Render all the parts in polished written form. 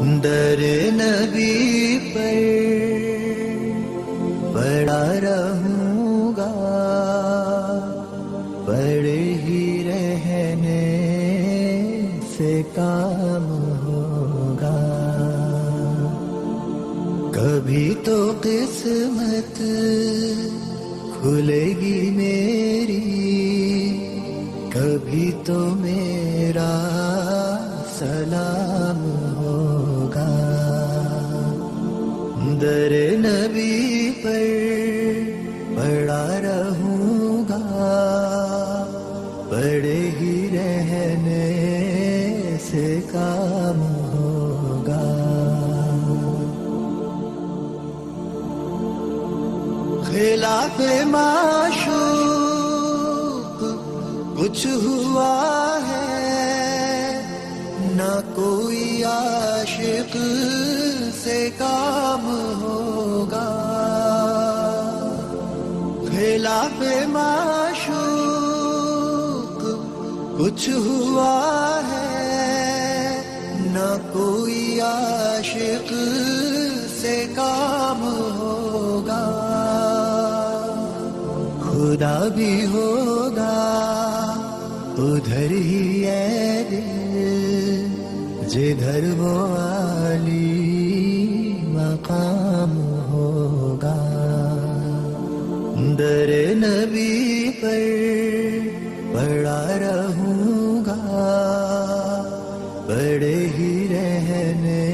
در نبی پر پڑا رہوں گا، پڑے ہی رہنے سے کام ہوگا. کبھی تو قسمت کھلے گی میری، کبھی تو میرا سلام ہوگا. در نبی پر پڑا رہوں گا، پڑے ہی رہنے سے کام ہوگا. خلاف معشوق کچھ ہوا ہے، نہ کوئی عاشق سے کام ہوگا. خلاف معشوق کچھ ہوا ہے، نہ کوئی عاشق سے کام ہوگا. خدا بھی ہوگا ادھر ہی اے دل، جدھر وہ عالی مقام ہوگا. در نبی پر پڑا رہوں گا، پڑے ہی رہنے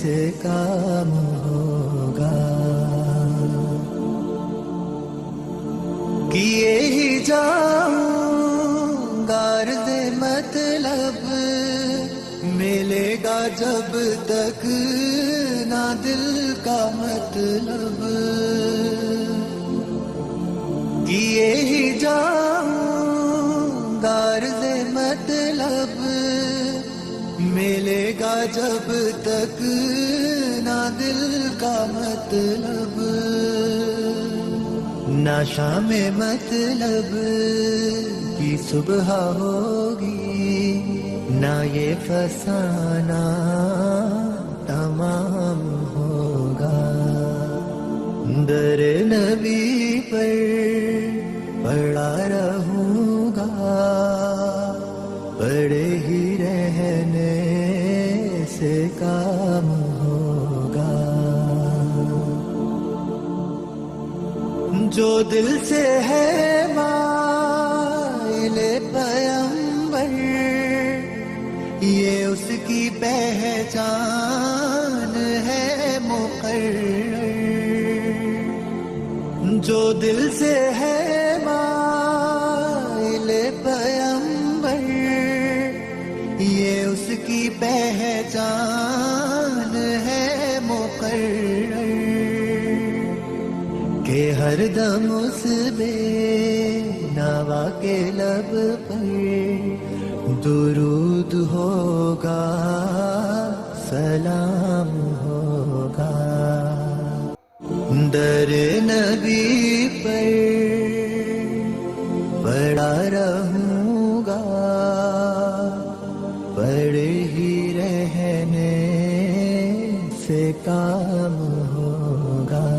سے کام ہوگا. کیے ہی جاؤں گا عرض مطلب، ملے گا جب تک نہ دل کا مطلب. کیے ہی جاؤں گا عرض مطلب، ملے گا جب تک نہ دل کا مطلب. نہ شام مطلب کی صبح ہوگی، نہ یہ فسانہ تمام ہوگا. در نبی پر پڑا رہوں گا، پڑے ہی رہنے سے کام ہوگا. جو دل سے ہے مائل پیمبر، یہ اس کی پہچان ہے مقرر. جو دل سے ہے مائل پیمبر، یہ اس کی پہچان ہے مقرر. کہ ہر دم اس بے نوا کے لب پر درود ہوگا، سلام ہوگا. در نبی پر پڑا رہوں گا، پڑے ہی رہنے سے کام ہوگا.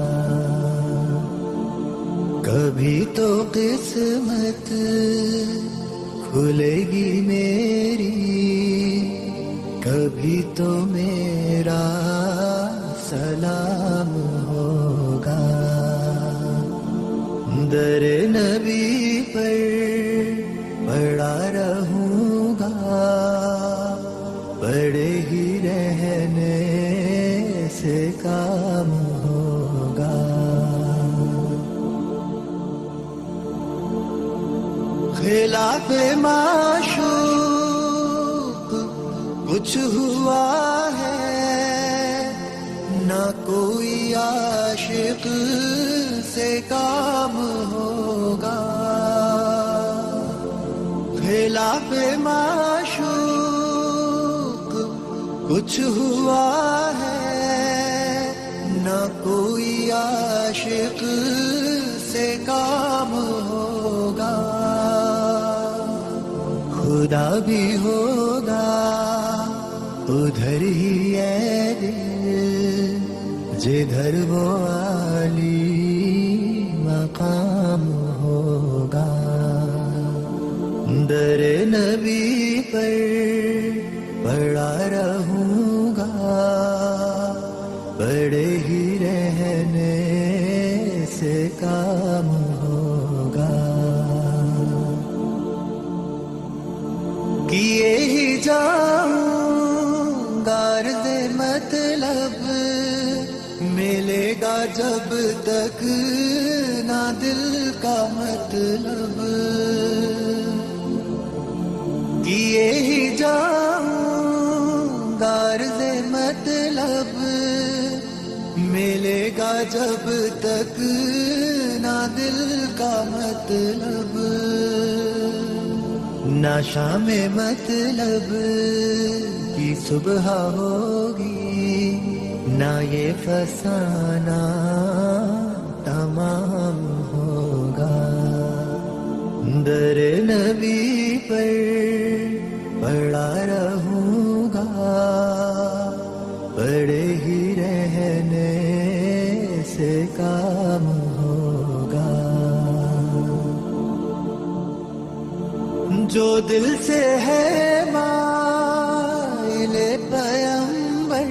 کبھی تو قسمت کھلے گی میری، کبھی تو میرا سلام ہوگا. در نبی پر پڑا رہوں گا، پڑے ہی رہنے سے کام ہوگا. خلاف معشوق کچھ ہوا ہے، نہ کوئی عاشق سے کام ہوگا. خلاف معشوق کچھ ہوا ہے، نہ کوئی عاشق سے کام ہوگا. خدا بھی ہوگا ادھر ہی ہے دل جدھر وہ عالی مقام ہوگا. در نبی پر پڑا رہوں گا، پڑے ہی رہنے سے کام ہوگا. کیے ہی جاؤں غرض مطلب، ملے گا جب تک نہ دل کا مطلب. کیے ہی جاؤں غرض مطلب، ملے گا جب تک نہ دل کا مطلب. نہ شام مطلب کی صبح ہوگی، نہ یہ فسانہ تمام ہوگا. در نبی پر پڑا رہوں گا، پڑے ہی رہنے سے کام ہوگا. جو دل سے ہے مائل پیمبر،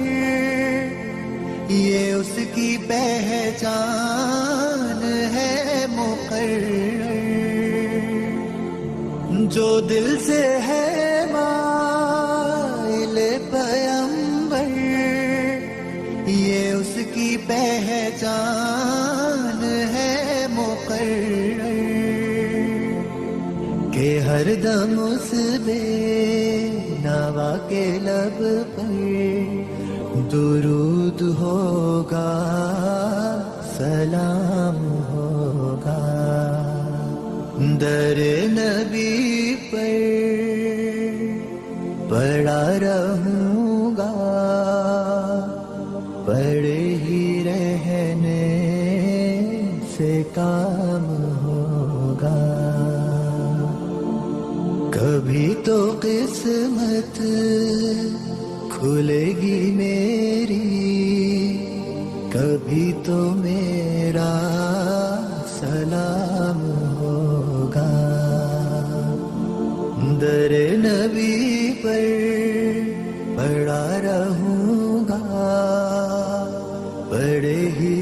یہ اس کی پہچان ہے مقرر. جو دل سے ہے مائل پیمبر، یہ اس کی پہچان ہے مقرر. کہ ہر دم اس بے نوا کے لب پر درود ہوگا، سلام ہوگا. در نبی پر پڑا رہوں گا، پڑے ہی رہنے سے کام ہوگا. کبھی تو قسمت کھلے گی میری، کبھی تو میرا سلام ہوگا. در نبی پر پڑا رہوں گا، پڑے ہی